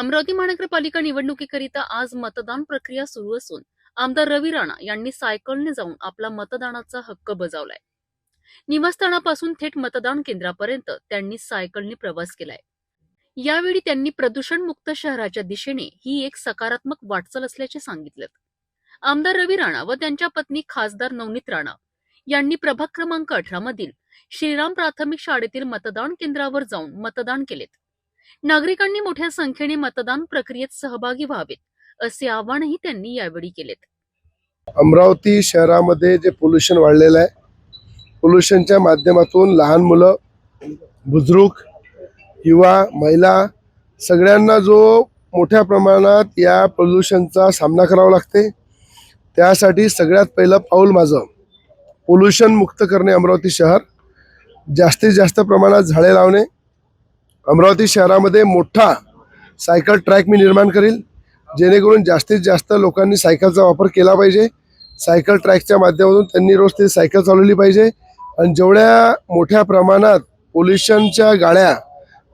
अमरावती महानगरपालिका निवडणुकीकरिता आज मतदान प्रक्रिया सुरू असून आमदार रवी राणा यांनी सायकलने जाऊन आपला मतदानाचा हक्क बजावलाय। निवासस्थानापासून थेट मतदान केंद्रापर्यंत त्यांनी सायकलने प्रवास केलाय। यावेळी त्यांनी प्रदूषण मुक्त शहराच्या दिशेने ही एक सकारात्मक वाटचाल असल्याचे सांगितले। आमदार रवी राणा व त्यांच्या पत्नी खासदार नवनीत राणा यांनी प्रभाग क्रमांक 18 मधील श्रीराम प्राथमिक शाळेतील मतदान केंद्रावर जाऊन मतदान केलेत। नागरिकांनी मोठ्या संख्येने मतदान प्रक्रियेत सहभागी व्हावेत असे आवाहनही त्यांनी यावेळी केलेत। अमरावती शहरामध्ये जे पोल्युशन वाढलेलं आहे, पोल्युशनच्या माध्यमातून लहान मुलं, बुजुर्ग, युवा, महिला सगळ्यांना जो मोठ्या प्रमाणात या पोल्युशनचा सामना करावा लागते, त्यासाठी सगळ्यात पहिलं पाऊल माझं पोल्युशन मुक्त करणे। अमरावती शहर जास्तीत जास्त प्रमाणात झाडे लावणे। अमरावती शहरामध्ये मोठा सायकल ट्रॅक मी निर्माण करील, जेणेकरून जास्तीत जास्त लोकांनी सायकलचा वापर केला पाहिजे। सायकल ट्रॅकच्या माध्यमातून त्यांनी रोज ते सायकल चालवली पाहिजे आणि जेवढ्या मोठ्या प्रमाणात पोल्युशनच्या गाड्या,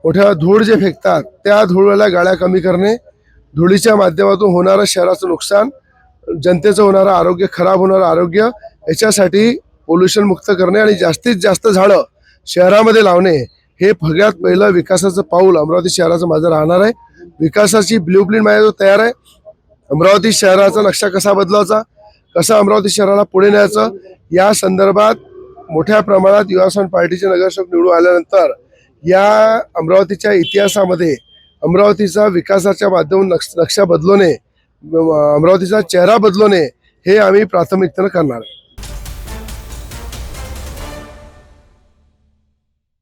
मोठ्या धूळ जे फेकतात त्या धूळवाल्या गाड्या कमी करणे, धुळीच्या माध्यमातून होणारं शहराचं नुकसान, जनतेचं होणारं आरोग्य, खराब होणारं आरोग्य, याच्यासाठी पोल्युशन मुक्त करणे आणि जास्तीत जास्त झाडं शहरामध्ये लावणे हे सगळ्यात पहिलं विकासाचं पाऊल अमरावती शहराचं माझं राहणार आहे। विकासाची ब्ल्यूप्रिंट माझ्याजवळ तयार आहे। अमरावती शहराचा नक्षा कसा बदलायचा, कसं अमरावती शहराला पुढे न्यायचं, या संदर्भात मोठ्या प्रमाणात युवा पार्टीचे नगरसेवक निवडून आल्यानंतर या अमरावतीच्या इतिहासामध्ये अमरावतीचा विकासाच्या माध्यमातून नक्षा बदलवणे, अमरावतीचा चेहरा बदलवणे हे आम्ही प्राथमिकतेने करणार आहे।